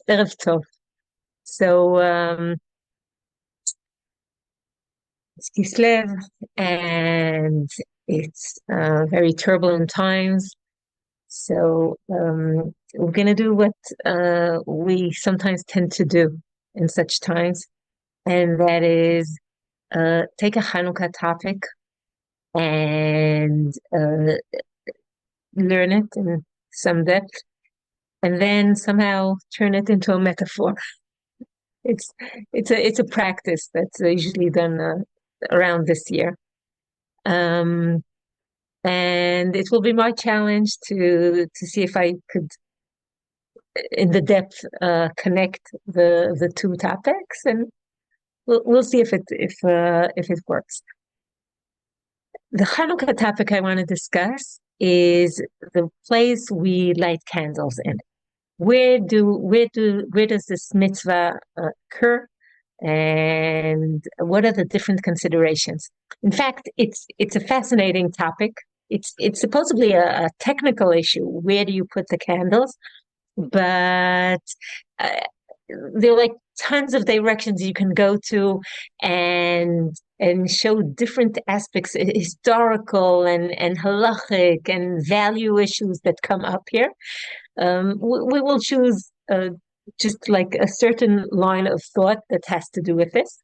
Erev Tov. So it's Kislev, and it's very turbulent times. So we're going to do what we sometimes tend to do in such times, and that is take a Hanukkah topic and learn it in some depth, and then somehow turn it into a metaphor. It's a practice that's usually done around this year, and it will be my challenge to see if I could, in the depth, connect the two topics, and we'll see if it works. The Hanukkah topic I want to discuss is the place we light candles in. Where does this mitzvah occur, and what are the different considerations? In fact, it's a fascinating topic. It's supposedly a technical issue. Where do you put the candles? But there are like tons of directions you can go to, and show different aspects, historical and halachic and value issues that come up here. We will choose just like a certain line of thought that has to do with this,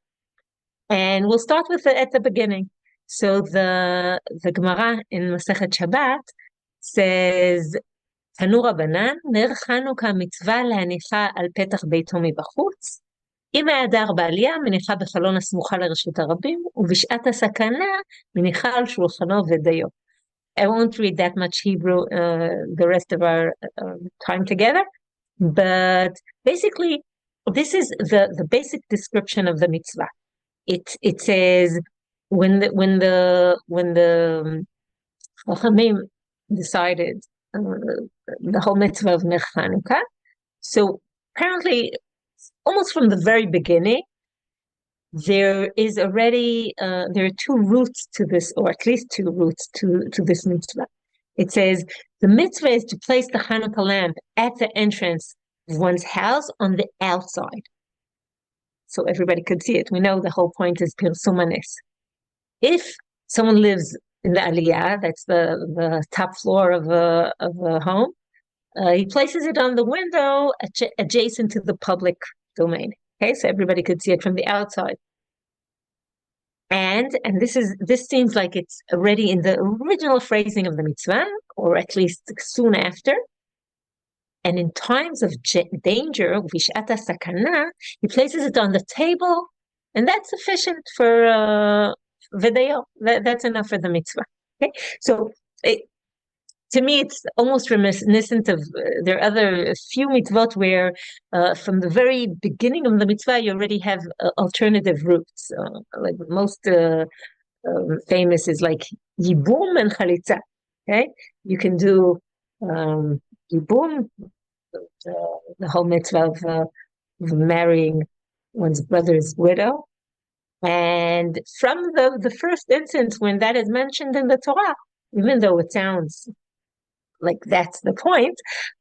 and we'll start with it at the beginning. So the Gemara in Masechet Shabbat says, תנו רבנן, נר חנוכה מצווה להניחה על פתח ביתו מבחוץ, אם ההדר בעלייה מניחה בחלון הסמוכה לרשות הרבים, ובשעת הסכנה מניחה על שולחנו ודיו. I won't read that much Hebrew the rest of our time together, but basically this is the basic description of the mitzvah. It says when the Chachamim decided the whole mitzvah of Ner Chanukah, so apparently almost from the very beginning there is already there are two roots to this, or at least two roots to this mitzvah. It says the mitzvah is to place the Hanukkah lamp at the entrance of one's house on the outside, so everybody could see it. We know the whole point is Pirsum Hanes. If someone lives in the Aliyah, that's the top floor of a home, he places it on the window adjacent to the public domain. Okay, so everybody could see it from the outside. And this seems like it's already in the original phrasing of the mitzvah, or at least soon after. And in times of danger, vishata sakana, he places it on the table, and that's sufficient for Vedayo. That's enough for the mitzvah. Okay, so to me, it's almost reminiscent of there are other few mitzvot where from the very beginning of the mitzvah you already have alternative routes. Like the most famous is like yibum and chalitza. Okay, you can do yibum, the whole mitzvah of marrying one's brother's widow. And from the first instance when that is mentioned in the Torah, even though it sounds like that's the point,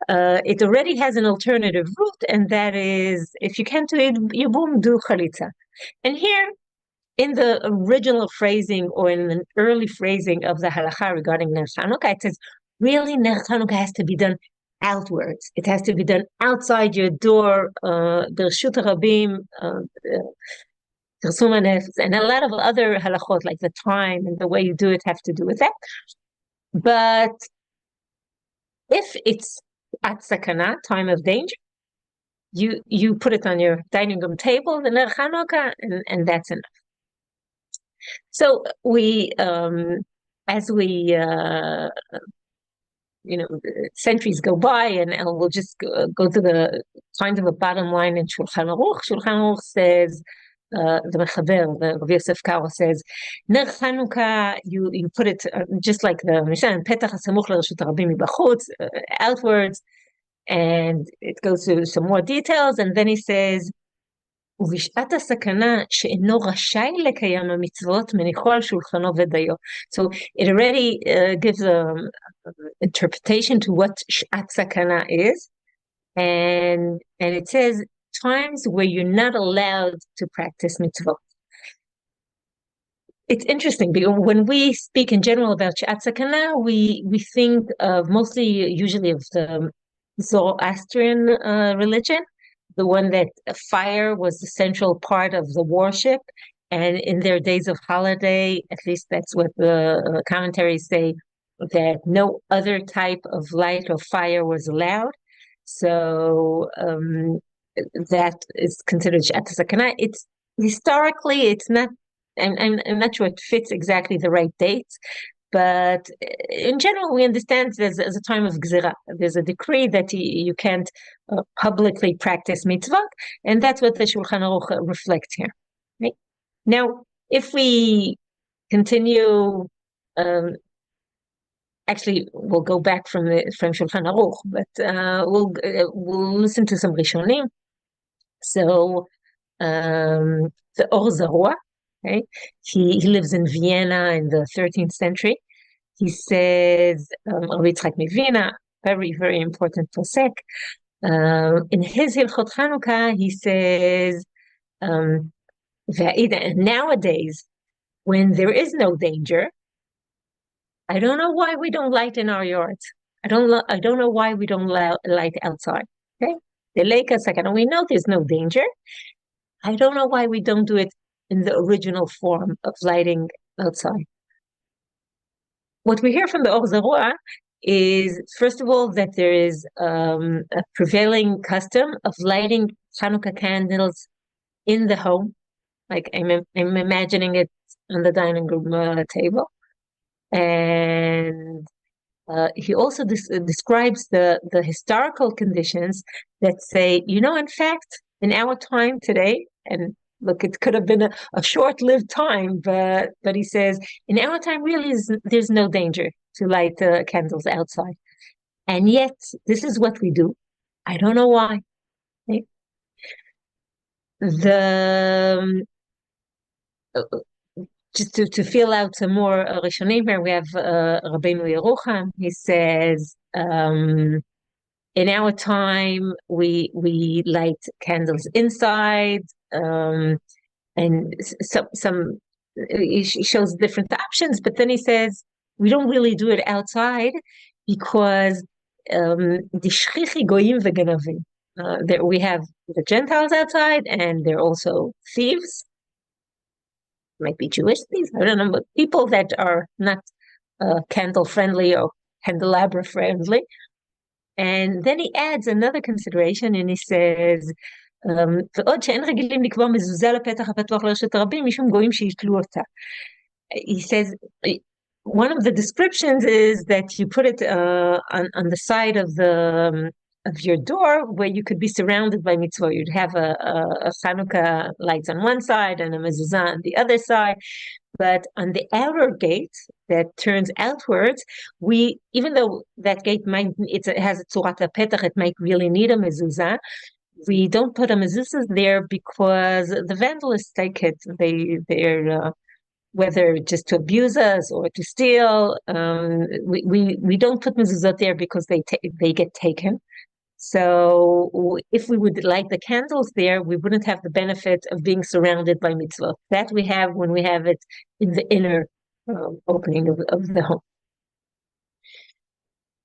it already has an alternative route, and that is, if you can't do yibum, do chalitza. And here, in the original phrasing, or in an early phrasing of the halacha regarding Ner Chanukah, it says, really, Ner Chanukah has to be done outwards. It has to be done outside your door, Bershut Rabim, Pirsum Hanes, and a lot of other halachot, like the time and the way you do it, have to do with that. But if it's at sakana, time of danger, you put it on your dining room table, the Ner Chanukah, and that's enough. So we, as we, centuries go by, and we'll just go to the kind of a bottom line in Shulchan Aruch. Shulchan Aruch says, the Mechaber, the Rav Yosef Karo says, Ner Chanukah, you put it just like the Mishnah, Petach hasamuch l'reshut harabim mibachutz, outwards, and it goes to some more details, and then he says, ובשעת הסכנה שאינו רשאי לקיים המצוות מניחו על שולחנו ודיו. So it already gives an interpretation to what שעת סכנה is. and it says times where you're not allowed to practice mitzvot. It's interesting because when we speak in general about Shat Sakana, we think of usually of the Zoroastrian religion, the one that fire was the central part of the worship, and in their days of holiday, at least that's what the commentaries say, that no other type of light or fire was allowed. So that is considered Shat Sakana. It's historically, it's not. I'm not sure it fits exactly the right dates, but in general, we understand there's a time of gzira. There's a decree that you can't publicly practice mitzvah, and that's what the Shulchan Aruch reflects here. Right? Now, if we continue, actually, we'll go back from Shulchan Aruch, but we'll listen to some Rishonim. So the Or Zarua, okay? He lives in Vienna in the 13th century. He says, Rabbi Yitzchak Mivina, very, very important posek. In his Hilchot Chanukah, he says, nowadays, when there is no danger, I don't know why we don't light in our yards. I don't know why we don't light outside. Okay, the lake a second, we know there's no danger. I don't know why we don't do it in the original form of lighting outside. What we hear from the Or Zarua is, first of all, that there is a prevailing custom of lighting Hanukkah candles in the home. Like I'm imagining it on the dining room table. And he also describes the historical conditions that say, in fact, in our time today, and look, it could have been a short-lived time, but he says, in our time, really, there's no danger to light candles outside. And yet, this is what we do. I don't know why. Okay? Just to fill out some more Rishonim here, we have Rabbeinu Yerucham. He says, in our time, we light candles inside, and some he shows different options, but then he says we don't really do it outside because the shchichi goyim v'ganavim. There we have the Gentiles outside, and they're also thieves. Might be Jewish thieves, I don't know, but people that are not candle friendly or candelabra friendly. And then he adds another consideration, and he says, he says, one of the descriptions is that you put it on the side of your door where you could be surrounded by mitzvah. You'd have a Hanukkah lights on one side and a mezuzah on the other side. But on the outer gate that turns outwards, even though that gate it has a tzurat petach, it might really need a mezuzah. We don't put a mezuzah there because the vandalists take it. They're whether just to abuse us or to steal. We don't put mezuzah there because they get taken. So if we would light the candles there, we wouldn't have the benefit of being surrounded by mitzvah. That we have when we have it in the inner opening of the home.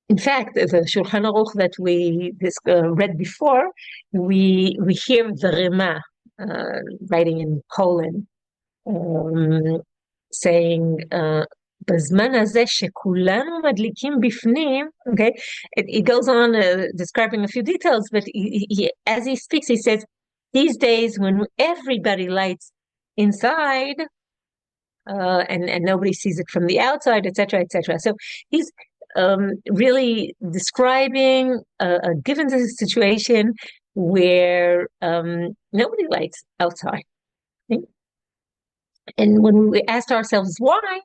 In fact, the Shulchan Aruch that we read before, we hear the Rema writing in Poland, saying, בזמן הזה שכולנו מדליקים בפנים, okay, it goes on describing a few details, but as he speaks, he says, these days when everybody lights inside, and nobody sees it from the outside, etc., etc. So he's really describing a given situation where nobody lights outside. Okay? And when we asked ourselves why,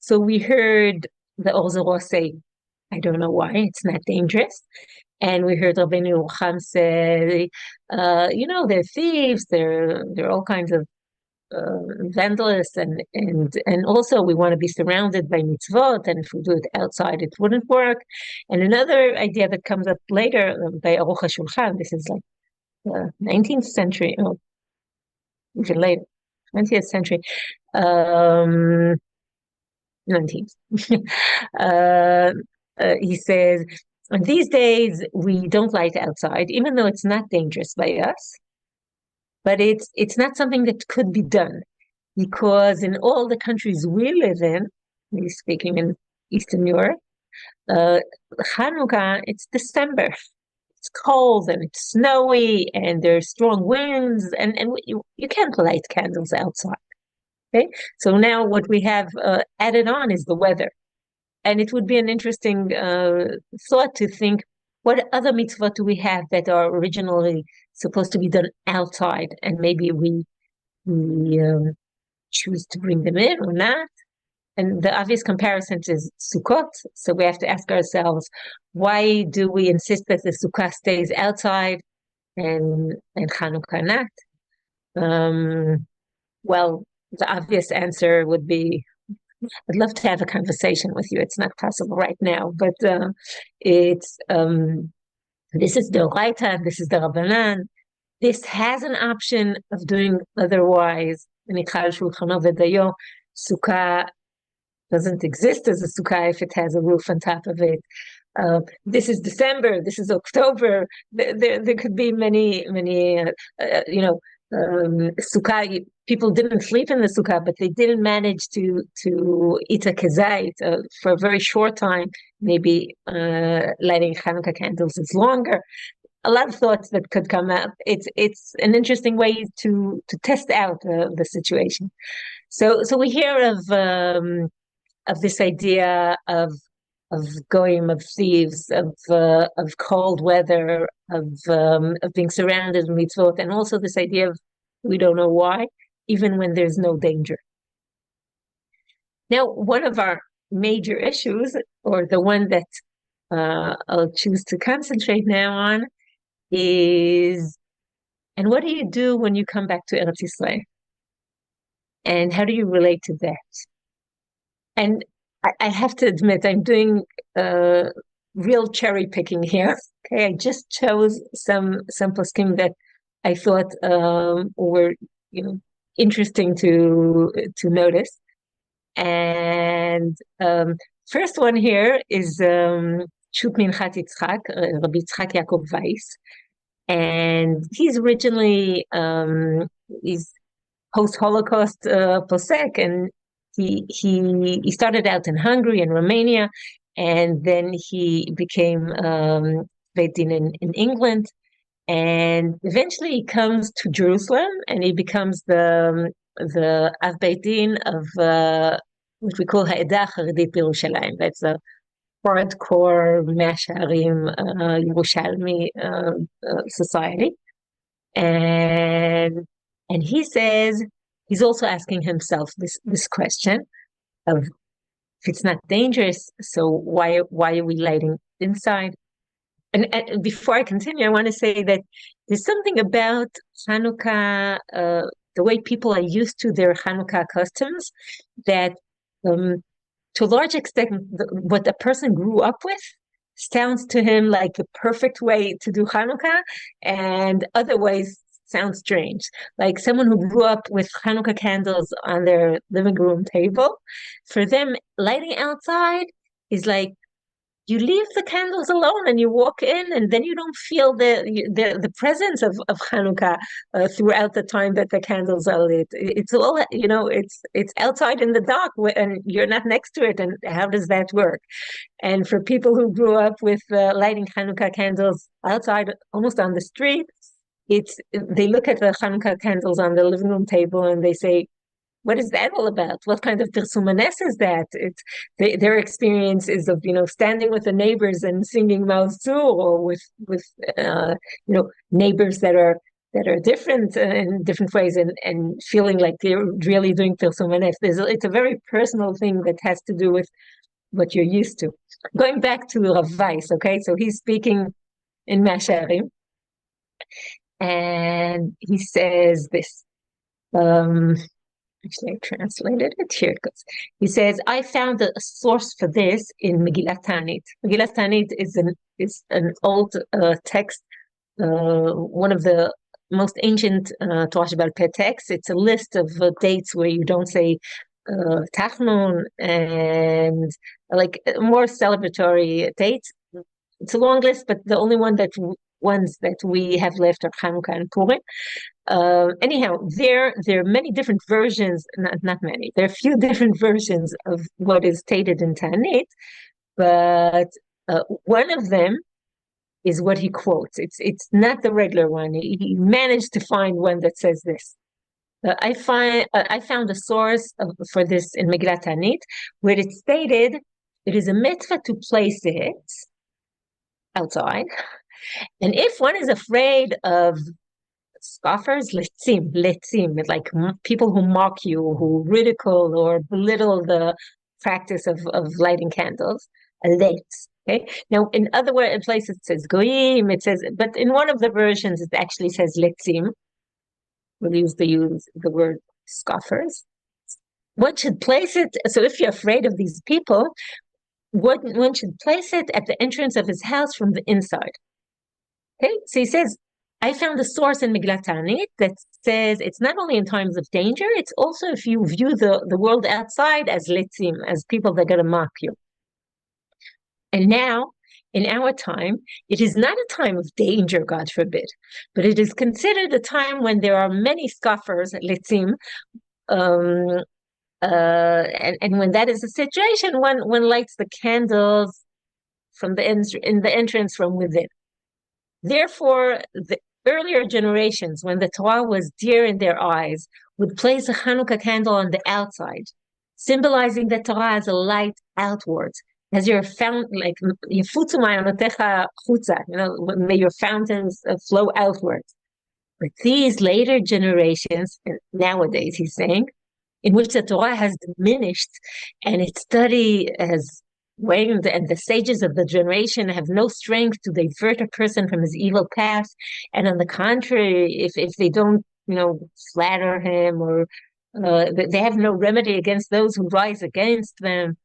so we heard the Or Zarua say, I don't know why, it's not dangerous. And we heard Rabbeinu Yerucham say, they're thieves, they're all kinds of vandalous, and also we want to be surrounded by mitzvot, and if we do it outside, it wouldn't work. And another idea that comes up later by Aruch HaShulchan, this is like 19th century, or even later, 20th century, 19th. He says, these days we don't light outside, even though it's not dangerous by us, but it's not something that could be done, because in all the countries we live in, he's speaking in Eastern Europe, Hanukkah, it's December. It's cold and it's snowy and there's strong winds, and you can't light candles outside. Okay, so now what we have added on is the weather. And it would be an interesting thought to think, what other mitzvot do we have that are originally supposed to be done outside, and maybe we choose to bring them in or not? And the obvious comparison is Sukkot. So we have to ask ourselves, why do we insist that the Sukkah stays outside and Hanukkah not? Well, the obvious answer would be, I'd love to have a conversation with you. It's not possible right now, but it's this is the Oraita, this is the Rabbanan. This has an option of doing otherwise. Sukkah doesn't exist as a sukkah if it has a roof on top of it. This is December. This is October. There could be many, sukkah. People didn't sleep in the sukkah, but they didn't manage to eat a kezait for a very short time. Maybe lighting Hanukkah candles is longer. A lot of thoughts that could come up. It's an interesting way to test out the situation. So we hear of this idea of goyim, of thieves, of cold weather, of being surrounded with mitzvot, and also this idea of we don't know why, even when there's no danger. Now, one of our major issues, or the one that I'll choose to concentrate now on, is, and what do you do when you come back to Eretz Yisrael? And how do you relate to that? And I have to admit, I'm doing real cherry picking here. Okay, I just chose some poskim that I thought were interesting to notice. And first one here is Shut Minchat Yitzchak, Rabbi Yitzchak Yaakov Weiss, and he's originally he's post-Holocaust posek, and he started out in Hungary and Romania, and then he became Beit Din in England, and eventually he comes to Jerusalem, and he becomes the Av Beit Din of what we call Ha'edah Charedit Yerushalayim. That's a hardcore Mea Shearim Yerushalmi society, and he says he's also asking himself this question of, if it's not dangerous, so why are we lighting inside? And before I continue, I want to say that there's something about Hanukkah, the way people are used to their Hanukkah customs, that to a large extent, what a person grew up with sounds to him like the perfect way to do Hanukkah, and other ways sound strange. Like someone who grew up with Hanukkah candles on their living room table, for them, lighting outside is like, you leave the candles alone and you walk in, and then you don't feel the presence of Hanukkah throughout the time that the candles are lit. It's all, it's outside in the dark and you're not next to it. And how does that work? And for people who grew up with lighting Hanukkah candles outside, almost on the street, they look at the Hanukkah candles on the living room table and they say, what is that all about? What kind of pirsumanes is that? Their experience is of standing with the neighbors and singing Mausur, or with neighbors that are different in different ways, and feeling like they're really doing pirsumanes. It's a very personal thing that has to do with what you're used to. Going back to Rav Weiss, okay, so he's speaking in Mea Shearim, and he says this. Actually, I translated it. Here it goes. He says, I found a source for this in Megillat Ta'anit. Megillat Ta'anit is an old text, one of the most ancient Torah Sheba'al Peh texts. It's a list of dates where you don't say Tachnun and like more celebratory dates. It's a long list, but the only ones that we have left are Hanukkah and Purim. Anyhow, there are many different versions, not many, there are a few different versions of what is stated in Ta'anit, but one of them is what he quotes. It's not the regular one. He managed to find one that says this. I found a source for this in Megillat Ta'anit, where it stated it is a mitzvah to place it outside, and if one is afraid of scoffers, letzim, like people who mock you, who ridicule or belittle the practice of lighting candles, letz. Okay. Now, in other places it says goyim. It says, but in one of the versions it actually says letzim. We'll use the word scoffers. One should place it. So, if you're afraid of these people, one should place it at the entrance of his house from the inside. Okay. So he says, I found a source in Megillat Ta'anit that says it's not only in times of danger, it's also if you view the world outside as letzim, as people that are going to mock you. And now, in our time, it is not a time of danger, God forbid, but it is considered a time when there are many scoffers, letzim, and when that is the situation, one lights the candles from in the entrance from within. Therefore, the earlier generations, when the Torah was dear in their eyes, would place a Hanukkah candle on the outside, symbolizing the Torah as a light outwards, as your fountain, like may your fountains flow outwards. But these later generations, nowadays, he's saying, in which the Torah has diminished and its study has waned, and the sages of the generation have no strength to divert a person from his evil path. And on the contrary, if they don't, flatter him, or they have no remedy against those who rise against them.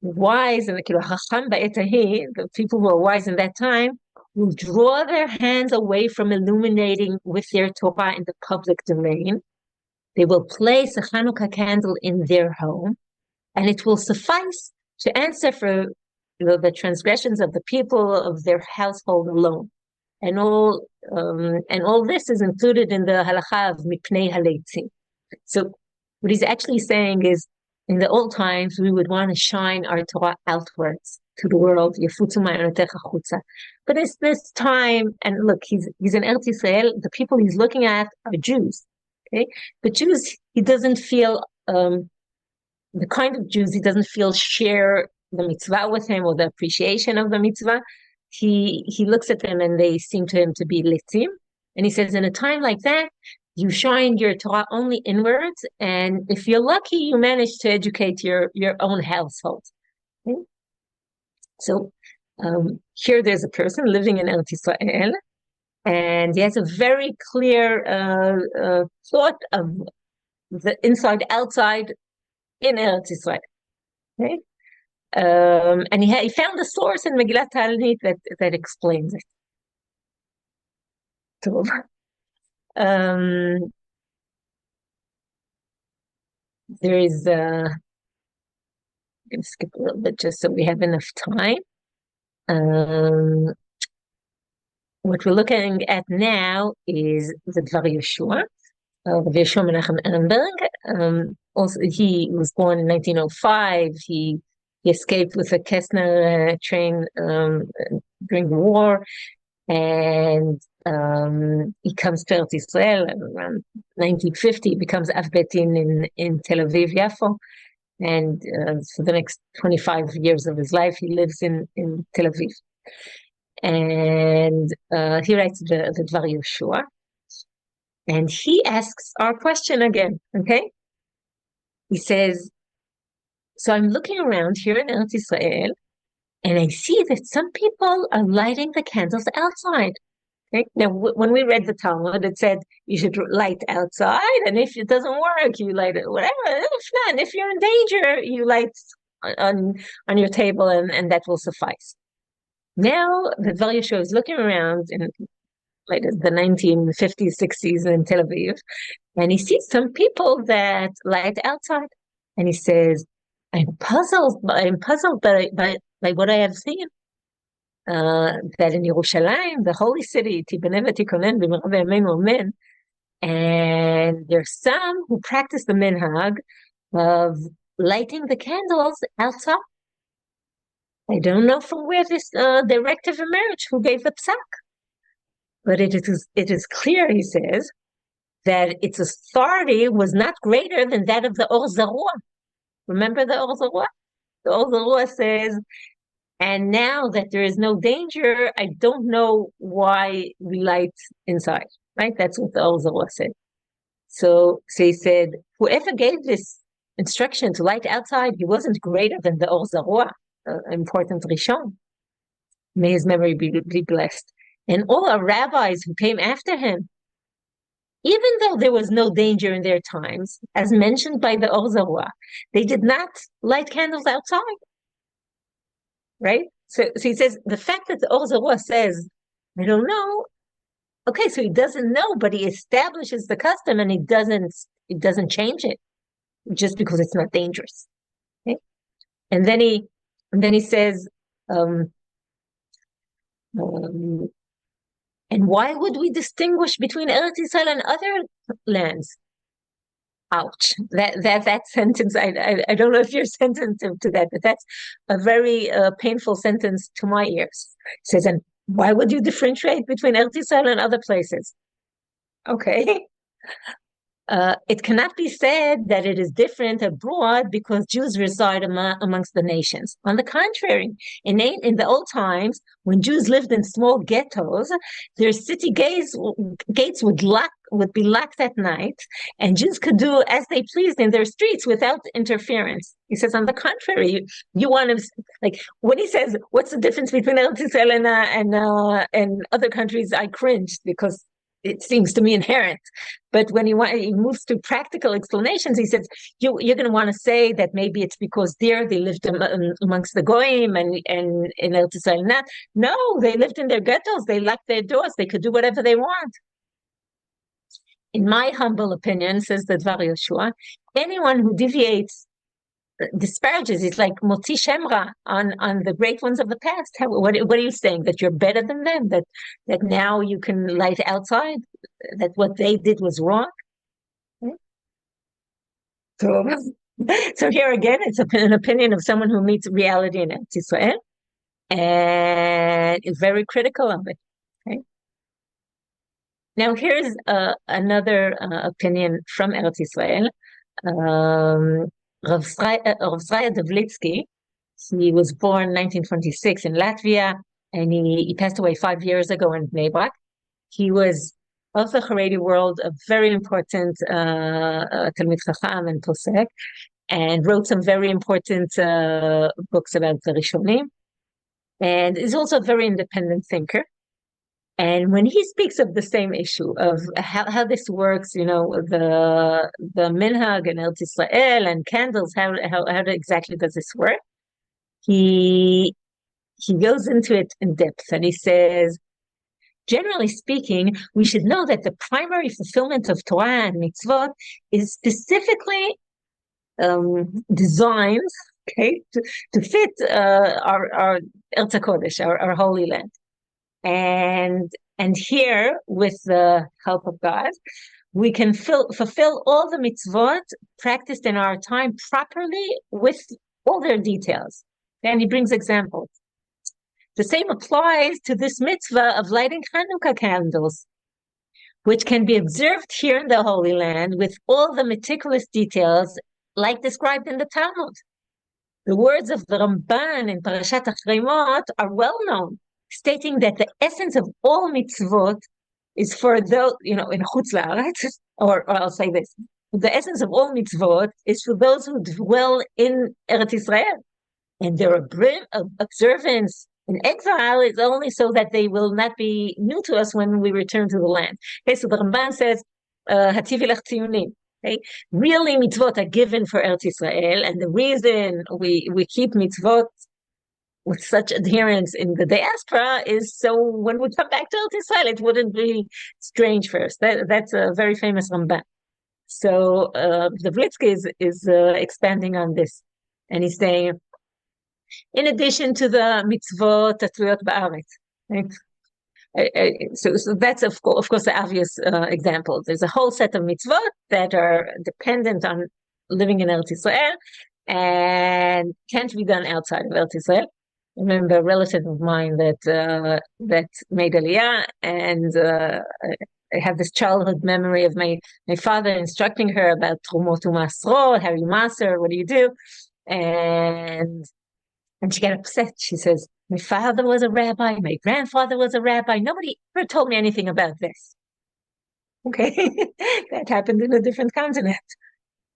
Wise and the people who are wise in that time will draw their hands away from illuminating with their Torah in the public domain. They will place a Hanukkah candle in their home, and it will suffice to answer for the transgressions of the people of their household alone. And all this is included in the Halacha of Mipnei Haleitzim. So what he's actually saying is, in the old times, we would want to shine our Torah outwards to the world. But it's this time, and look, he's in Eretz Yisrael. The people he's looking at are Jews. Okay, but Jews, he doesn't feel the kind of Jews he doesn't feel share the mitzvah with him, or the appreciation of the mitzvah. He looks at them and they seem to him to be litzim. And he says, in a time like that, you shine your Torah only inwards, and if you're lucky, you manage to educate your own household. Okay? So here there's a person living in Eretz Yisrael, and he has a very clear thought of the inside-outside in Eretz Yisrael. Okay? And he found a source in Megillat Ta'anit that explains it. So, there is I'm going to skip a little bit just so we have enough time. What we're looking at now is the Dvar Yeshua, Rav Yeshua Menachem Ehrenberg. Also, he was born in 1905. He escaped with a Kessner train during the war, and he comes to Eretz Yisrael around 1950, becomes Av Beit Din in Tel Aviv, Yafo, and for the next 25 years of his life, he lives in Tel Aviv. And he writes the Dvar Yeshua, and he asks our question again, okay? He says, so I'm looking around here in Eretz Yisrael, and I see that some people are lighting the candles outside. Okay? Now, when we read the Talmud, it said you should light outside, and if it doesn't work, you light it, whatever. If not, if you're in danger, you light on on your table, and that will suffice. Now, the Dvar Yeshua is looking around in like the 1950s, 60s in Tel Aviv, and he sees some people that light outside, and he says, "I'm puzzled. I'm puzzled by what I have seen." That in Yerushalayim, the holy city, Tibaneh v'tikonen b'mirav yameinu amen, and there's some who practice the minhag of lighting the candles outside. I don't know from where this directive emerged, who gave the psak, but it is clear, he says, that its authority was not greater than that of the Or Zarua. Remember the Or Zarua? The Or Zarua says, and now that there is no danger, I don't know why we light inside, right? That's what the Or Zarua said. So he said, whoever gave this instruction to light outside, he wasn't greater than the Or Zarua, important Rishon. May his memory be blessed. And all our rabbis who came after him, even though there was no danger in their times, as mentioned by the Or Zarua, they did not light candles outside. Right? So he says, the fact that the Or Zarua says, I don't know, okay, so he doesn't know, but he establishes the custom and he doesn't change it just because it's not dangerous. Okay? And then he says, and why would we distinguish between Eretz Yisrael and other lands? Ouch! That sentence. I don't know if you're sensitive to that, but that's a very painful sentence to my ears. It says, and why would you differentiate between Eretz Yisrael and other places? Okay. It cannot be said that it is different abroad because Jews reside amongst the nations. On the contrary, in the old times, when Jews lived in small ghettos, their city gates would be locked at night, and Jews could do as they pleased in their streets without interference. He says, on the contrary, you want to, like, when he says, what's the difference between Eretz Yisrael and other countries, I cringed because it seems to me inherent. But when he moves to practical explanations, he says, you're going to want to say that maybe it's because there they lived amongst the Goyim and in Eretz Yisrael not. No, they lived in their ghettos. They locked their doors. They could do whatever they want. In my humble opinion, says the Dvar Yeshua, anyone who deviates, disparages, it's like Moti Shemra on the great ones of the past. What are you saying? That you're better than them? That now you can light outside? That what they did was wrong? So here again, it's an opinion of someone who meets reality in Eretz Yisrael and is very critical of it. Okay? Now here's another opinion from Eretz Yisrael. Rav Sraya Davlitsky, he was born 1926 in Latvia, and he passed away 5 years ago in Bnei Brak. He was of the Haredi world, a very important Talmid Chacham and Posek, and wrote some very important books about the Rishonim, and is also a very independent thinker. And when he speaks of the same issue of how this works, the minhag and Eretz Yisrael and candles, how exactly does this work? He goes into it in depth, and he says, generally speaking, we should know that the primary fulfillment of Torah and mitzvot is specifically designed, okay, to fit our Eretz HaKodesh, our Holy Land. And here, with the help of God, we can fulfill all the mitzvot practiced in our time properly with all their details. And he brings examples. The same applies to this mitzvah of lighting Hanukkah candles, which can be observed here in the Holy Land with all the meticulous details like described in the Talmud. The words of the Ramban in Parashat Achremot are well known, stating that the essence of all mitzvot is for those, in Chutz La'aretz, or I'll say this, the essence of all mitzvot is for those who dwell in Eretz Yisrael, and their observance In exile, it's only so that they will not be new to us when we return to the land. Okay, so the Ramban says, "Hativi lech tziyunim." Okay, really mitzvot are given for Eretz Israel, and the reason we keep mitzvot with such adherence in the diaspora is so when we come back to Eretz Israel, it wouldn't be strange for us. That's a very famous Ramban. So the Vlitzky is expanding on this, and he's saying, in addition to the mitzvot atluyot ba'aretz, right? So that's of course the obvious example. There's a whole set of mitzvot that are dependent on living in Eretz Israel and can't be done outside of Eretz Israel. I remember a relative of mine that made Aliyah, and I have this childhood memory of my father instructing her about Trumot u'Masrot, how you maser, what do you do, and she got upset. She says, my father was a rabbi, my grandfather was a rabbi. Nobody ever told me anything about this. Okay, that happened in a different continent.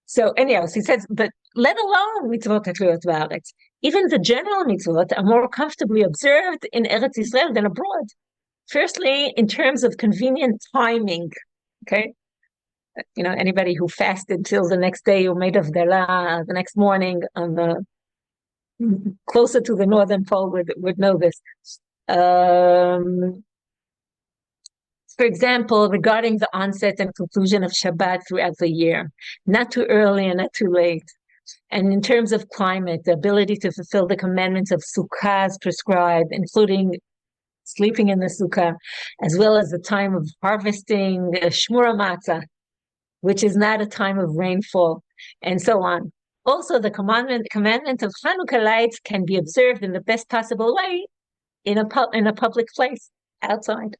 So anyhow, he says, but let alone mitzvot atluyot ba'aretz, even the general mitzvot are more comfortably observed in Eretz Israel than abroad. Firstly, in terms of convenient timing, okay? You know, anybody who fasted till the next day or made of the next morning on the closer to the northern pole would know this. For example, regarding the onset and conclusion of Shabbat throughout the year, not too early and not too late. And in terms of climate, the ability to fulfill the commandments of Sukkah as prescribed, including sleeping in the Sukkah, as well as the time of harvesting Shmura Matzah, which is not a time of rainfall, and so on. Also, the commandment of Hanukkah lights can be observed in the best possible way in a public place, outside.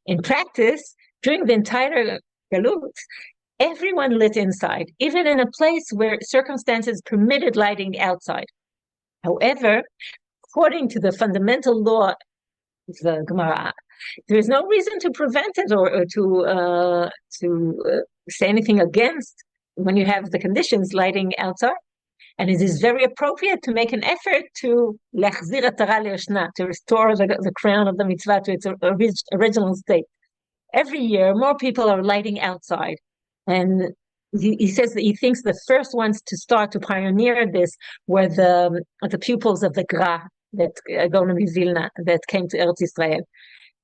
In practice, during the entire Galut, everyone lit inside, even in a place where circumstances permitted lighting outside. However, according to the fundamental law of the Gemara, there is no reason to prevent it or to say anything against when you have the conditions lighting outside. And it is very appropriate to make an effort to lachzir atara le'oshna, to restore the crown of the mitzvah to its original state. Every year, more people are lighting outside. And he says that he thinks the first ones to start to pioneer this were the pupils of the Gra, that Gaon Vilna, that came to Eretz Israel.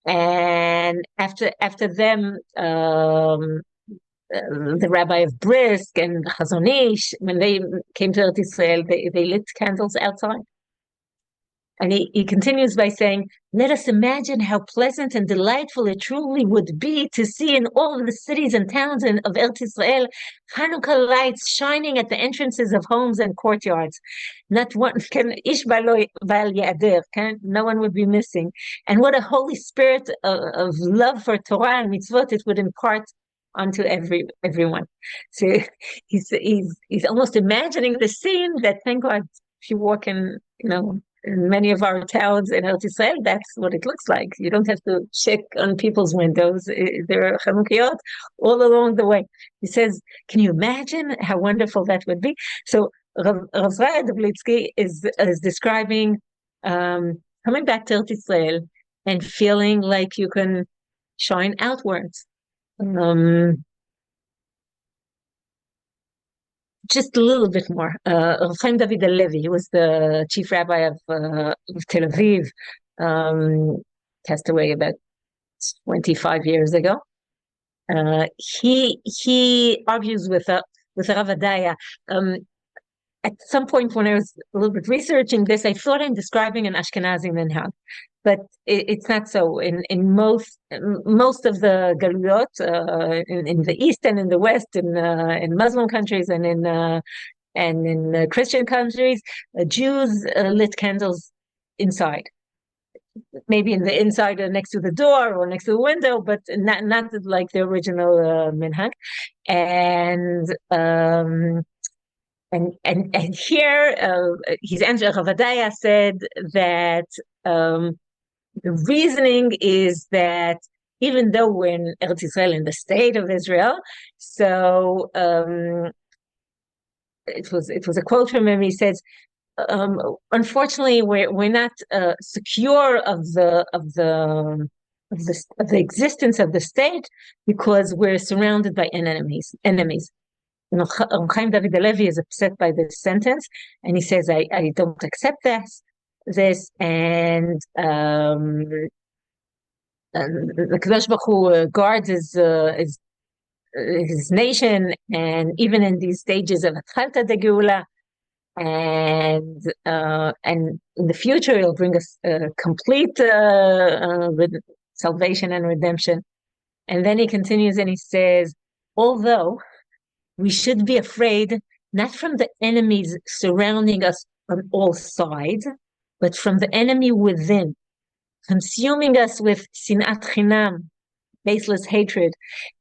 And after them, the Rabbi of Brisk and Chazon Ish, when they came to Eretz Israel, they lit candles outside. And he continues by saying, let us imagine how pleasant and delightful it truly would be to see in all of the cities and towns of Eretz Israel Hanukkah lights shining at the entrances of homes and courtyards. Not one can ish balo bal yader, no one would be missing. And what a holy spirit of love for Torah and mitzvot it would impart onto everyone. So he's almost imagining the scene that, thank God, if you walk in, in many of our towns in Eretz Israel, that's what it looks like. You don't have to check on people's windows. There are Chanukiot all along the way. He says, can you imagine how wonderful that would be? So Rav Vlitzky is describing coming back to Eretz Israel and feeling like you can shine outwards. Just a little bit more. Rav Chaim David Halevi, he was the chief rabbi of Tel Aviv, passed away about 25 years ago. He argues with Rav Adaya. At some point when I was a little bit researching this, I thought I'm describing an Ashkenazi minhag, but it's not so. In most of the galuyot in the East and in the West, in Muslim countries and in Christian countries, Jews lit candles inside. Maybe in the inside next to the door or next to the window, but not like the original minhag. And here, his answer, Rav Adaya said that the reasoning is that even though we're in Eretz Israel, in the state of Israel, so it was a quote from him. He says, unfortunately, we're not secure of the existence of the state because we're surrounded by enemies. Chaim David Halevi is upset by this sentence, and he says, "I don't accept this, and the Kadosh Baruch Hu guards his nation, and even in these stages of Atchalta de Geula, and in the future he'll bring us complete salvation and redemption." And then he continues and he says, although we should be afraid not from the enemies surrounding us on all sides, but from the enemy within, consuming us with sinat chinam, baseless hatred,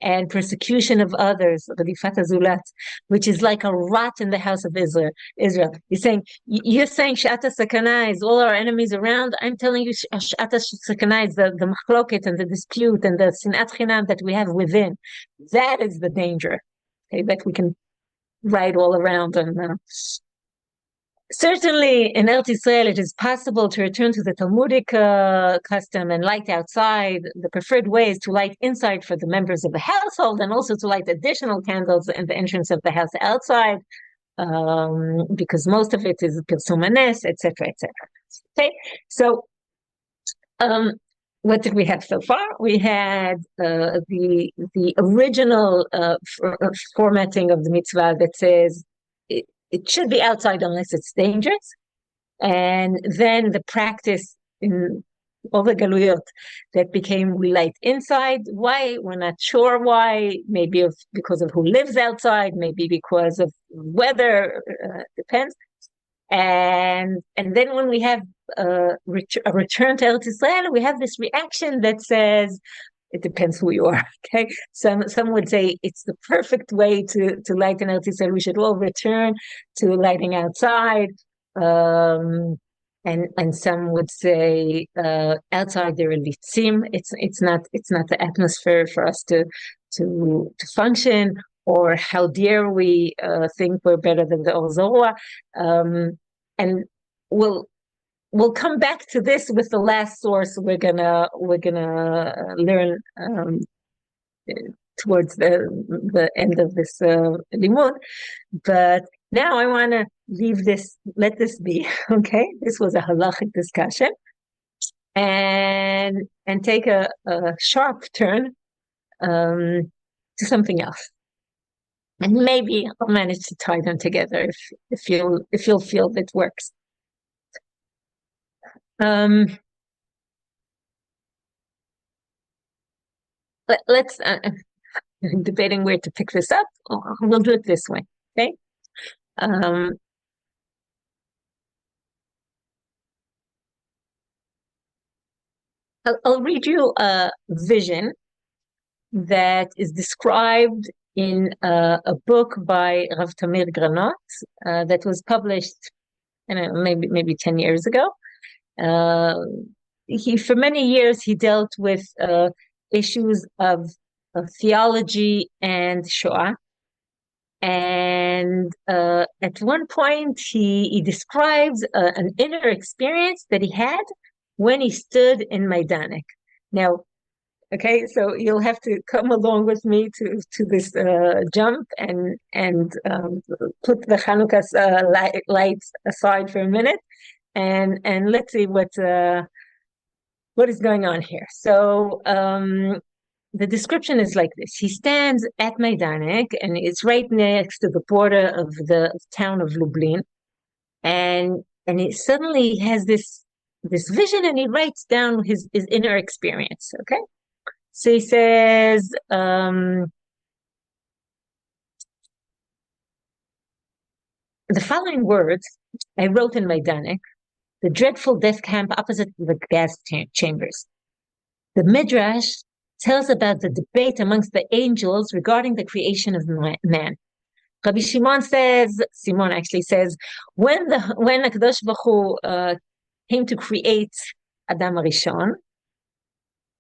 and persecution of others, Radifat Azulat, which is like a rot in the house of Israel. You're saying Shata Sakana is all our enemies around. I'm telling you Shata Sakana is the machloket and the dispute and the sinat chinam that we have within. That is the danger, okay, that we can ride all around. And certainly in Eretz Israel, it is possible to return to the Talmudic custom and light outside. The preferred way is to light inside for the members of the household, and also to light additional candles in the entrance of the house outside, because most of it is Pirsum Hanes, etc., etc. Okay, so what did we have so far? We had the original formatting of the mitzvah that says it should be outside unless it's dangerous. And then the practice in all the galuyot that became we light inside. Why? We're not sure why. Maybe because of who lives outside, maybe because of weather, depends. And then when we have a return to Eretz Israel, we have this reaction that says, it depends who you are. Okay, some would say it's the perfect way to light in Eretz Israel. We should all return to lighting outside, and some would say outside there are litzim. It's not the atmosphere for us to function. Or how dare we think we're better than the Or Zorah? And we'll come back to this with the last source we're gonna learn towards the end of this limud. But now I want to let this be. Okay, this was a halachic discussion, and take a sharp turn to something else. And maybe I'll manage to tie them together if you'll feel that works. Let's debating where to pick this up. We'll do it this way, okay? I'll read you a vision that is described in a book by Rav Tamir Granot that was published, maybe 10 years ago. For many years he dealt with issues of theology and Shoah, and at one point he describes an inner experience that he had when he stood in Maidanek. Now, okay, so you'll have to come along with me to this jump and put the Hanukkah lights aside for a minute, and let's see what is going on here. So the description is like this: he stands at Maidanek, and it's right next to the border of the town of Lublin, and he suddenly has this vision, and he writes down his inner experience. Okay. So he says, the following words I wrote in Maidanek, the dreadful death camp opposite the gas chambers. The Midrash tells about the debate amongst the angels regarding the creation of man. Rabbi Simon actually says, when HaKadosh Baruch Hu came to create Adam Rishon,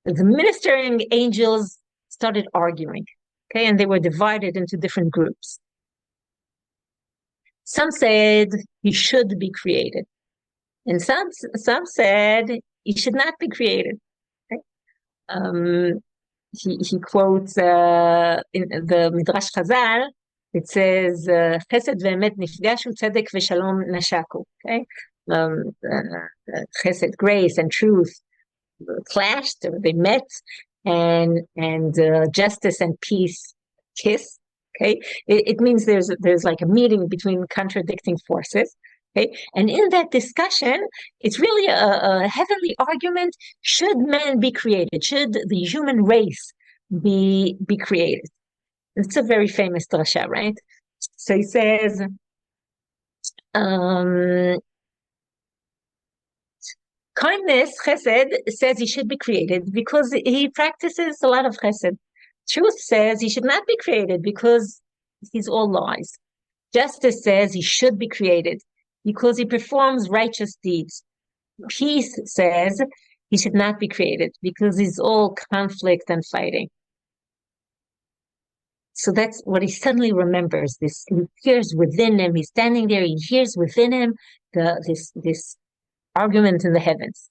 the ministering angels started arguing, okay, and they were divided into different groups. Some said he should be created, and some said he should not be created. Okay? He quotes in the Midrash Chazal. It says, "Chesed ve'emet nifgashu, tzedek ve'shalom nashaku." Okay, chesed, grace, and truth clashed, or they met, and justice and peace kiss. Okay, it means there's like a meeting between contradicting forces. Okay, and in that discussion, it's really a heavenly argument: should man be created? Should the human race be created? It's a very famous drasha, right? So he says, kindness, chesed, says he should be created because he practices a lot of chesed. Truth says he should not be created because he's all lies. Justice says he should be created because he performs righteous deeds. Peace says he should not be created because he's all conflict and fighting. So that's what he suddenly remembers. This, he hears within him. He's standing there. He hears within him this argument in the heavens.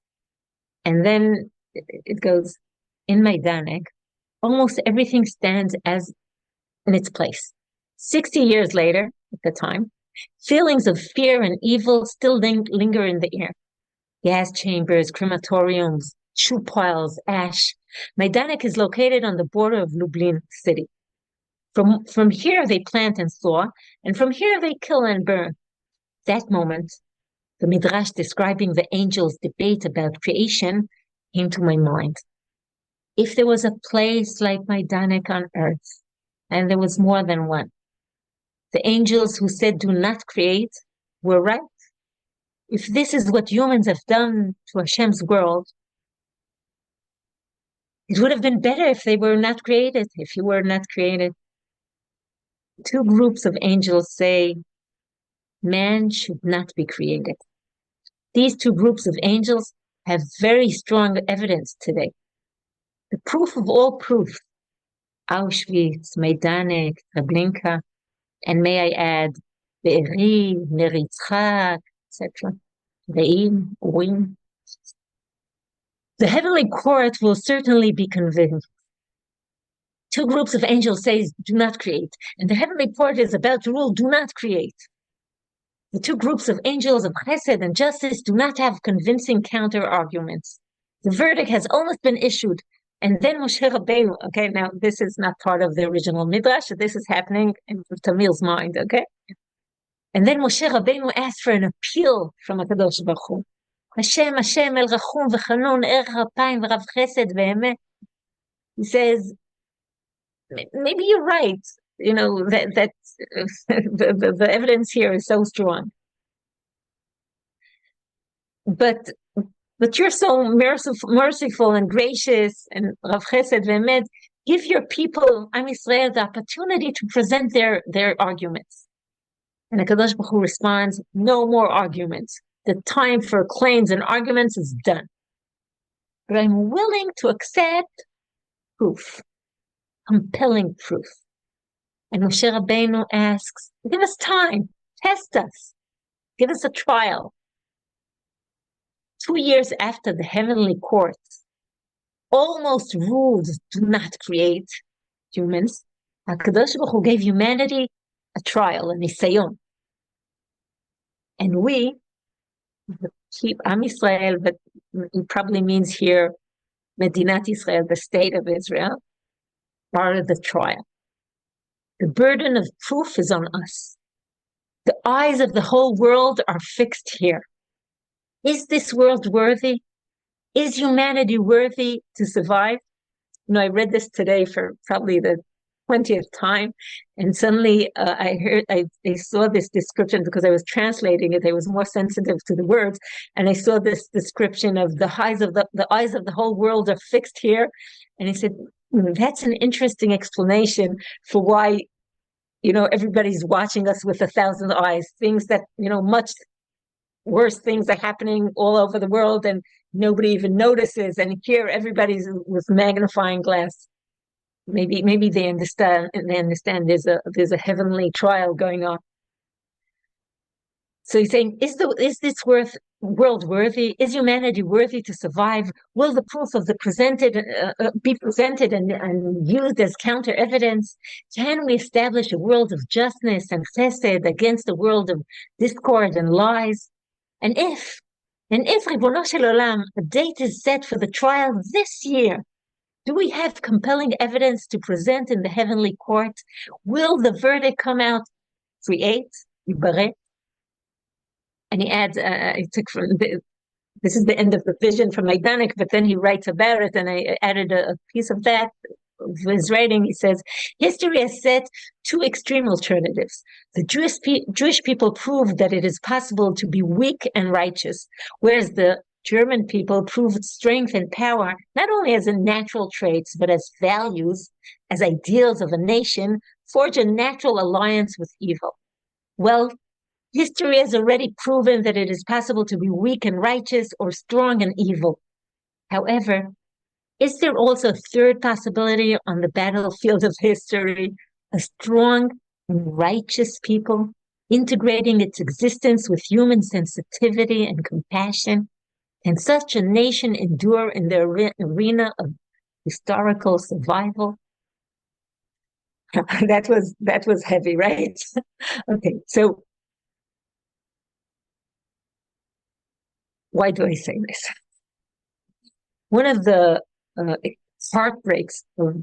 And then it goes, in Maidanek, almost everything stands as in its place. 60 years later, at the time, feelings of fear and evil still linger in the air. Gas chambers, crematoriums, shoe piles, ash. Maidanek is located on the border of Lublin city. From here they plant and thaw, and from here they kill and burn. That moment, the Midrash describing the angels' debate about creation came to my mind. If there was a place like Maidanek on earth, and there was more than one, the angels who said do not create were right. If this is what humans have done to Hashem's world, it would have been better if they were not created, if you were not created. Two groups of angels say man should not be created. These two groups of angels have very strong evidence today. The proof of all proof, Auschwitz, Maidanek, Treblinka, and may I add, Be'eri, Ner Yitzchak, etc. Re'im, Urim. The heavenly court will certainly be convinced. Two groups of angels say, do not create. And the heavenly court is about to rule, do not create. The two groups of angels of chesed and justice do not have convincing counter-arguments. The verdict has almost been issued. And then Moshe Rabbeinu, okay, now this is not part of the original Midrash, this is happening in Tamil's mind, okay? And then Moshe Rabbeinu asked for an appeal from HaKadosh Baruch Hu. Hashem, Hashem, El Rachum v'Chanun, Er Rapayim v'Rav Chesed v'Emet. He says, maybe you're right. You know, that the evidence here is so strong. But you're so merciful and gracious, and Rav Chesed v'Emet, give your people, Am Yisrael, the opportunity to present their arguments. And HaKadosh Baruch Hu responds, no more arguments. The time for claims and arguments is done. But I'm willing to accept proof, compelling proof. And Moshe Rabbeinu asks, give us time, test us, give us a trial. 2 years after the heavenly courts almost ruled do not create humans, HaKadosh Baruch Hu gave humanity a trial, a nisayon. And we keep Am Yisrael, but it probably means here Medinat Israel, the state of Israel, part of the trial. The burden of proof is on us. The eyes of the whole world are fixed here. Is this world worthy? Is humanity worthy to survive? You know, I read this today for probably the 20th time, and suddenly I saw this description because I was translating it. I was more sensitive to the words, and I saw this description of the eyes of the whole world are fixed here. And he said, that's an interesting explanation for why, you know, everybody's watching us with 1,000 eyes. Things that, you know, much worse things are happening all over the world, and nobody even notices. And here, everybody's with magnifying glass. Maybe they understand. There's a heavenly trial going on. So he's saying, is this world worthy? Is humanity worthy to survive? Will the proof of the presented be presented and used as counter evidence? Can we establish a world of justness and chesed against a world of discord and lies? And if Ribono Shel Olam, a date is set for the trial this year, do we have compelling evidence to present in the heavenly court? Will the verdict come out create, Yibareh? And he adds, I took from this is the end of the vision from Maidanek, but then he writes about it, and I added a piece of that of his writing. He says, history has set two extreme alternatives. The Jewish people proved that it is possible to be weak and righteous, whereas the German people proved strength and power, not only as in natural traits, but as values, as ideals of a nation, forge a natural alliance with evil. Well, history has already proven that it is possible to be weak and righteous or strong and evil. However, is there also a third possibility on the battlefield of history? A strong and righteous people integrating its existence with human sensitivity and compassion? Can such a nation endure in the arena of historical survival? that was heavy, right? Okay, so why do I say this? One of the heartbreaks of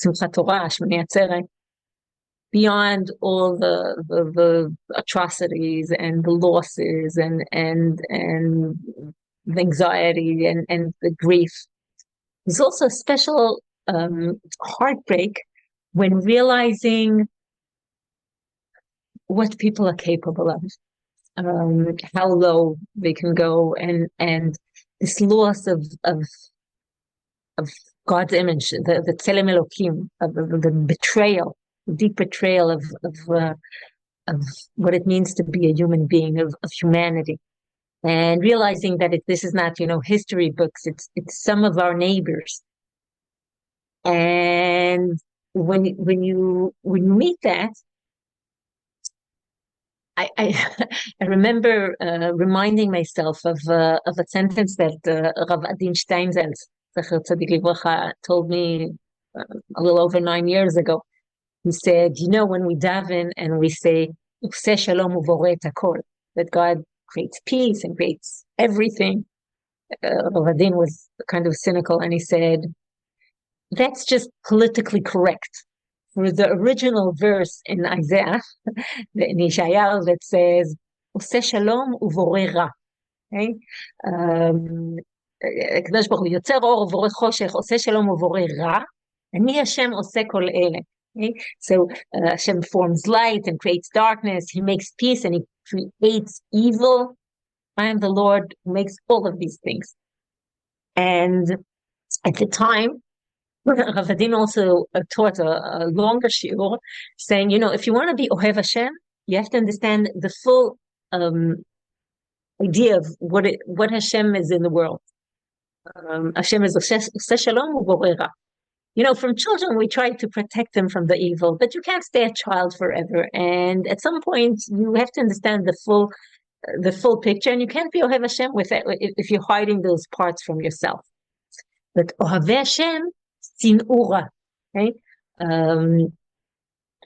Simchat Torah, Shmini Atzeret, beyond all the atrocities and the losses and the anxiety and the grief, there's also a special heartbreak when realizing what people are capable of. How low they can go, and this loss of God's image, the Tzelem Elokim, of the betrayal, the deep betrayal of what it means to be a human being, of humanity, and realizing that this is not history books, it's some of our neighbors, and when you meet that. I remember reminding myself of a sentence that Rav Adin Steinsaltz, Zecher Tzadik Livracha, told me a little over 9 years ago. He said, when we daven and we say, Useh Shalom Uvoreh et Hakol, that God creates peace and creates everything, Rav Adin was kind of cynical, and he said, that's just politically correct. For the original verse in Isaiah, in Yeshayahu, that says, Oseh shalom uvoreh ra. Okay? הקדוש ברוך הוא יוצר אור ובורא חושך, עושה שלום ובורא רע, אני השם עושה כל אלה. Okay? So Hashem forms light and creates darkness, he makes peace and he creates evil. I am the Lord who makes all of these things. And at the time, Rav Adin also taught a longer shiur, saying, if you want to be Ohev Hashem, you have to understand the full idea of what Hashem is in the world. Hashem is Oseh Shalom Uvoreh Ra. From children, we try to protect them from the evil, but you can't stay a child forever. And at some point, you have to understand the full picture, and you can't be Ohev Hashem if you're hiding those parts from yourself. But Ohev Hashem, Sin'u ra. Okay?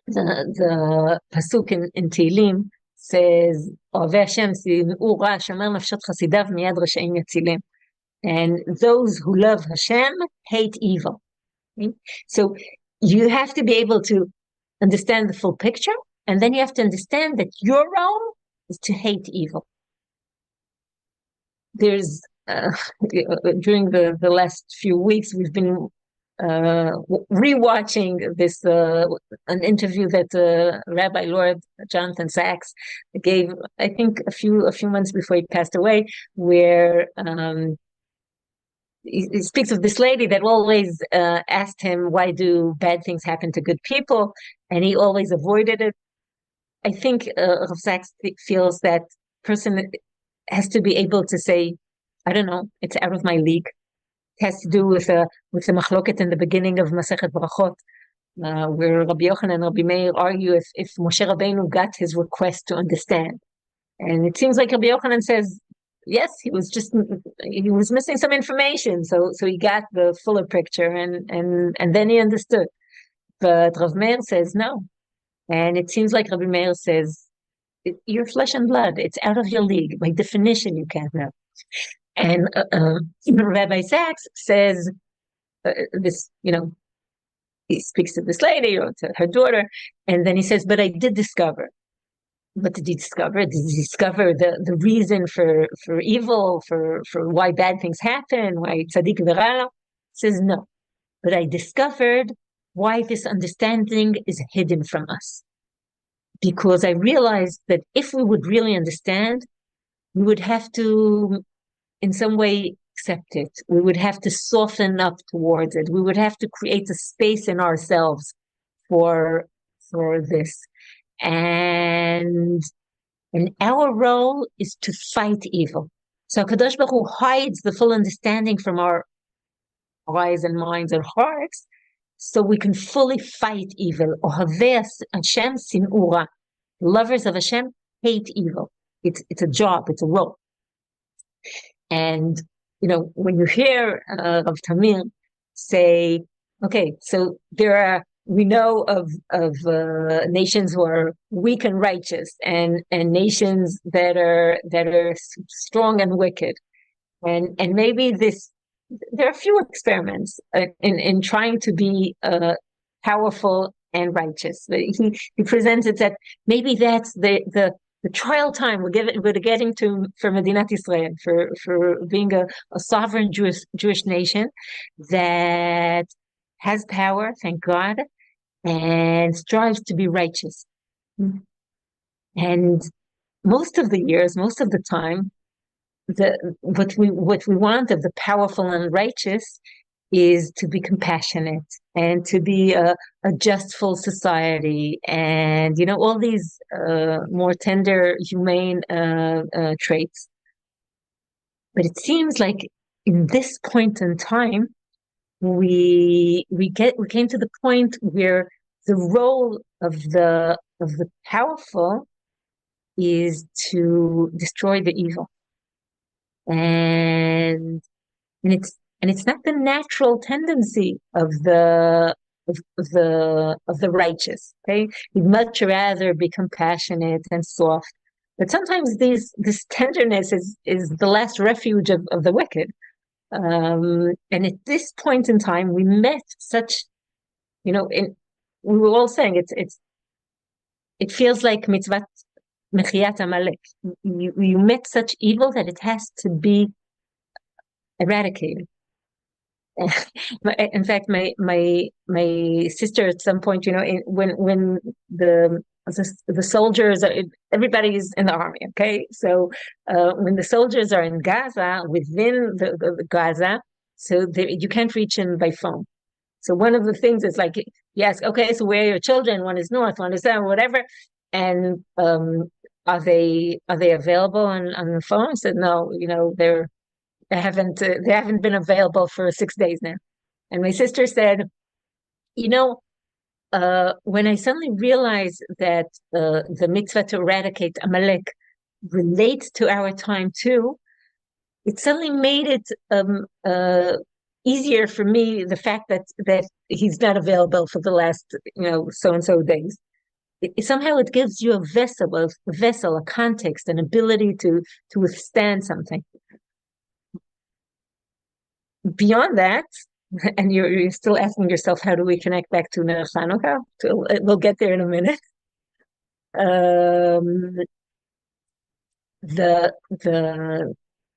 The pasuk in Tehillim says, Ohavei Hashem Sin'u ra, shomer nafshot chasidav miyad rashaim yatzilem. And those who love Hashem hate evil. Okay? So you have to be able to understand the full picture, and then you have to understand that your role is to hate evil. There's during the last few weeks, we've been rewatching this an interview that Rabbi Lord Jonathan Sachs gave, I think a few months before he passed away, where he speaks of this lady that always asked him, why do bad things happen to good people, and he always avoided it. I think Rav Sachs feels that person has to be able to say, I don't know, it's out of my league. It has to do with the machloket in the beginning of Masechet Brachot, where Rabbi Yochanan and Rabbi Meir argue if Moshe Rabbeinu got his request to understand. And it seems like Rabbi Yochanan says, yes, he was missing some information, so he got the fuller picture, and then he understood. But Rav Meir says no, and it seems like Rabbi Meir says, you're flesh and blood. It's out of your league. By definition, you can't know. And Rabbi Sachs says this, he speaks to this lady or to her daughter, and then he says, but I did discover. What did he discover? Did he discover the reason for evil, for why bad things happen, why tzaddik v'ra? He says, no. But I discovered why this understanding is hidden from us. Because I realized that if we would really understand, we would have to, in some way, accept it. We would have to soften up towards it. We would have to create a space in ourselves for this. And our role is to fight evil. So Kadosh Baruch Hu hides the full understanding from our eyes and minds and hearts, so we can fully fight evil. Ohavei Hashem sin'ura. Lovers of Hashem hate evil. It's a job. It's a role. And when you hear Rav Tamir say, okay, so we know of nations who are weak and righteous, and nations that are strong and wicked, and maybe there are a few experiments in trying to be powerful and righteous. But he presents it that maybe that's the trial time we're getting to for Medinat Israel, for being a sovereign Jewish nation that has power, thank God, and strives to be righteous. And most of the time, what we want of the powerful and righteous is to be compassionate and to be a justful society, and all these more tender, humane traits. But it seems like in this point in time, we came to the point where the role of the powerful is to destroy the evil, and it's not the natural tendency of the righteous. Okay, we'd much rather be compassionate and soft, but sometimes this tenderness is the last refuge of the wicked. And at this point in time, we met such, we were all saying it feels like mitzvah mechiyat Amalek. You met such evil that it has to be eradicated. In fact, my sister at some point, when the soldiers everybody's in the army, okay? So when the soldiers are in Gaza, within the Gaza, so you can't reach them by phone. So one of the things is like, you ask, okay, so where are your children? One is north, one is south, whatever. And are they available on the phone? I said, no, they haven't been available for 6 days now. And my sister said, when I suddenly realized that the mitzvah to eradicate Amalek relates to our time too, it suddenly made it easier for me, the fact that he's not available for the last so and so days. Somehow it gives you a vessel, a context, an ability to withstand something. Beyond that, and you're still asking yourself, how do we connect back to Ner Chanukah? We'll get there in a minute. The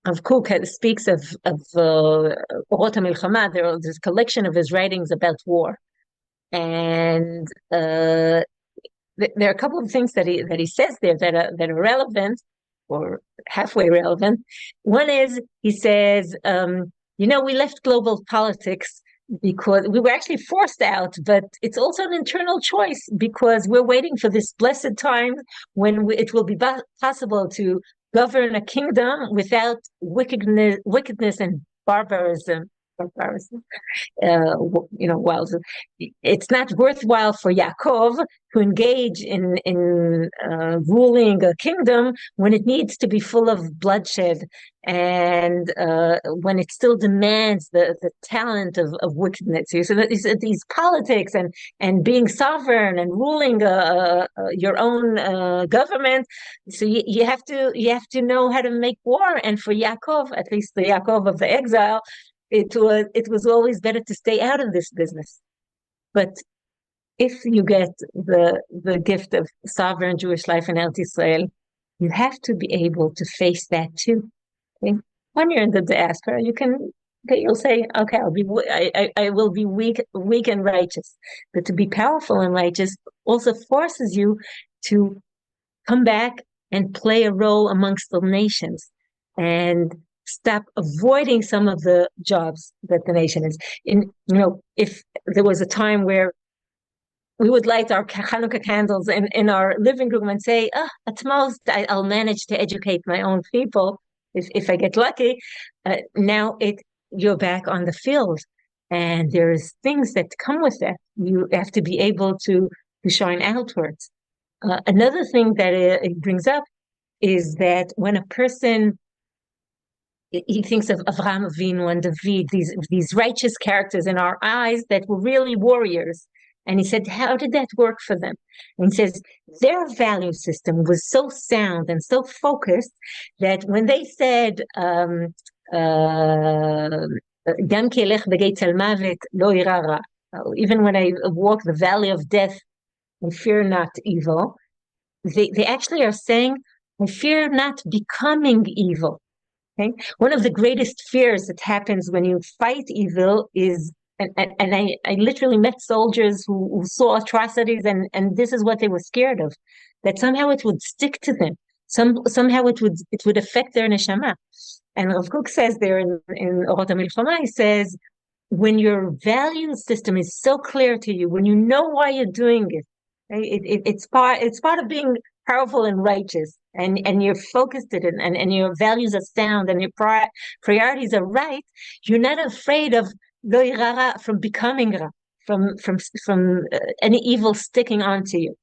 Rav Kook speaks of Orot HaMilchama. There's a collection of his writings about war, and there are a couple of things that he says there that are relevant or halfway relevant. One is, he says, we left global politics because we were actually forced out, but it's also an internal choice, because we're waiting for this blessed time when it will be possible to govern a kingdom without wickedness and barbarism While it's not worthwhile for Yaakov to engage in ruling a kingdom when it needs to be full of bloodshed and when it still demands the talent of wickedness. So that these politics and being sovereign and ruling your own government. So you have to know how to make war. And for Yaakov, at least the Yaakov of the exile, it was always better to stay out of this business. But if you get the gift of sovereign Jewish life in Eretz Israel, you have to be able to face that too. Okay? When you're in the diaspora, you'll say, okay, I will be weak and righteous. But to be powerful and righteous also forces you to come back and play a role amongst the nations and stop avoiding some of the jobs that the nation is in. If there was a time where we would light our Hanukkah candles in our living room and say, at most I'll manage to educate my own people if I get lucky. Now you're back on the field, and there's things that come with that. You have to be able to shine outwards. Another thing that it brings up is that when a person, he thinks of Avraham Avinu and David, these righteous characters in our eyes that were really warriors. And he said, how did that work for them? And he says, their value system was so sound and so focused that when they said, even when I walk the valley of death and fear not evil, they actually are saying, I fear not becoming evil. Okay? One of the greatest fears that happens when you fight evil is, and I literally met soldiers who saw atrocities, and this is what they were scared of, that somehow it would stick to them. Somehow it would affect their neshama. And Rav Kook says there in Orot HaMilchama, he says, when your value system is so clear to you, when you know why you're doing it, it's part of being powerful and righteous, and you're focused at it, and your values are sound, and your priorities are right. You're not afraid of lo yirara, from becoming ra, from any evil sticking onto you.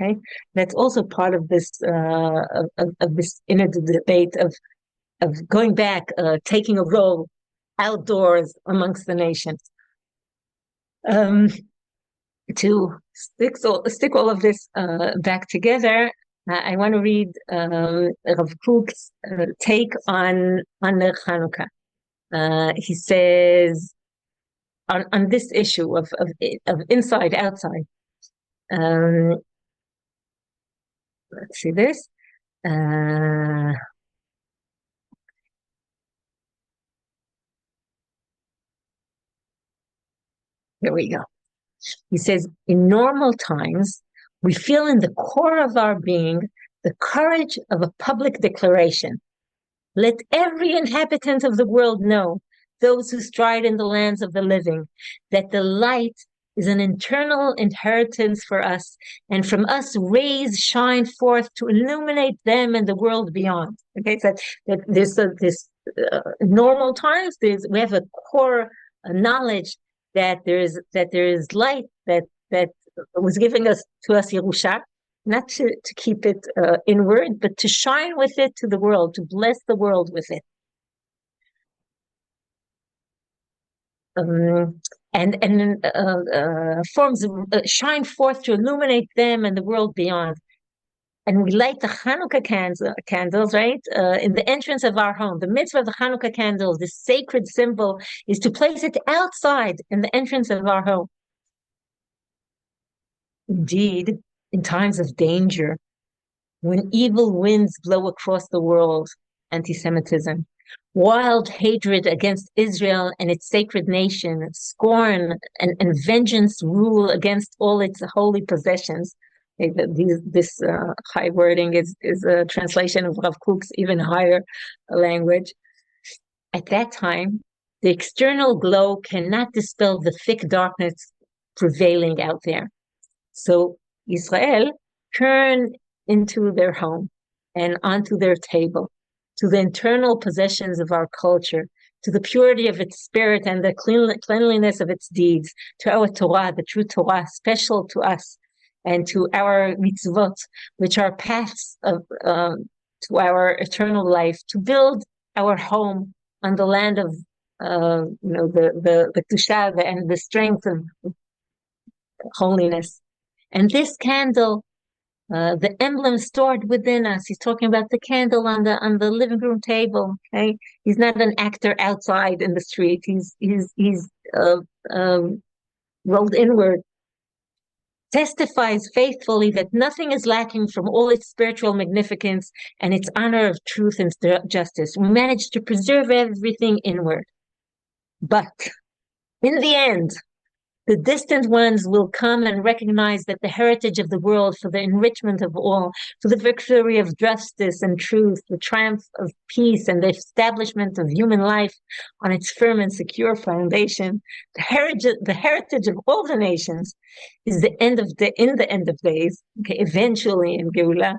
Okay, that's also part of this of this inner debate of going back, taking a role outdoors amongst the nations. To stick all of this back together, I want to read Rav Kook's take on the Chanukah. He says on this issue of inside outside. Let's see this. Here we go. He says, in normal times, we feel in the core of our being the courage of a public declaration. Let every inhabitant of the world know, those who stride in the lands of the living, that the light is an internal inheritance for us, and from us rays shine forth to illuminate them and the world beyond. Okay, so that this normal times, we have a core knowledge that there is light that was giving to us Yerusha, not to keep it inward, but to shine with it to the world, to bless the world with it. And forms shine forth to illuminate them and the world beyond. And we light the Hanukkah candles, right? In the entrance of our home. The mitzvah of the Hanukkah candles, this sacred symbol, is to place it outside in the entrance of our home. Indeed, in times of danger, when evil winds blow across the world, anti-Semitism, wild hatred against Israel and its sacred nation, scorn and vengeance rule against all its holy possessions. This high wording is a translation of Rav Kook's even higher language. At that time, the external glow cannot dispel the thick darkness prevailing out there. So Israel turn into their home and onto their table, to the internal possessions of our culture, to the purity of its spirit and the cleanliness of its deeds, to our Torah, the true Torah, special to us, and to our mitzvot, which are paths of to our eternal life, to build our home on the land of the kedusha and the strength of holiness. And this candle, the emblem stored within us. He's talking about the candle on the living room table. Okay, he's not an actor outside in the street. He's rolled inward. Testifies faithfully that nothing is lacking from all its spiritual magnificence and its honor of truth and justice. We managed to preserve everything inward. But in the end, the distant ones will come and recognize that the heritage of the world for the enrichment of all, for the victory of justice and truth, the triumph of peace and the establishment of human life on its firm and secure foundation, the heritage of all the nations is in the end of days, okay, eventually in Geulah,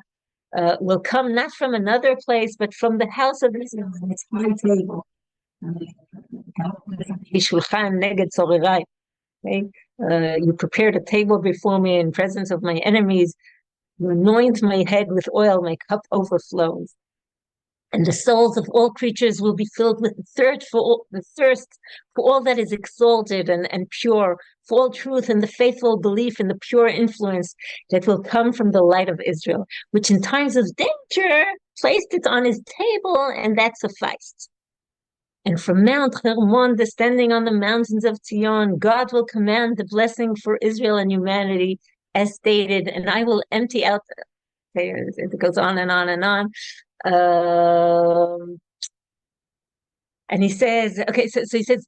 will come not from another place, but from the house of Israel, its high table. Okay? You prepared a table before me in presence of my enemies. You anoint my head with oil, my cup overflows. And the souls of all creatures will be filled with the thirst for all that is exalted and pure, for all truth and the faithful belief in the pure influence that will come from the light of Israel, which in times of danger placed it on his table, and that sufficed. And from Mount Hermon, descending on the mountains of Zion, God will command the blessing for Israel and humanity, as stated, and I will empty out. It goes on and on and on. And he says, okay, so he says,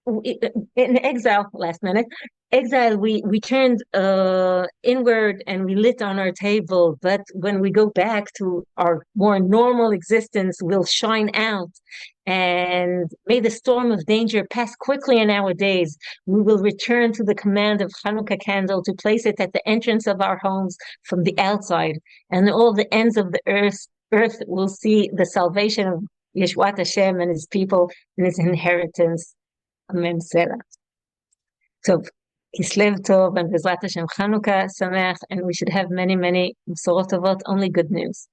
in exile, last minute, exile, we turned inward and we lit on our table, but when we go back to our more normal existence, we'll shine out. And may the storm of danger pass quickly in our days. We will return to the command of Hanukkah candle to place it at the entrance of our homes from the outside, and all the ends of the earth will see the salvation of Yeshua Hashem and his people and his inheritance. Amen. So, Kislev Tov and Bezrat Hashem Chanukah Sameach, and we should have many, many Bsorot Tovot, only good news.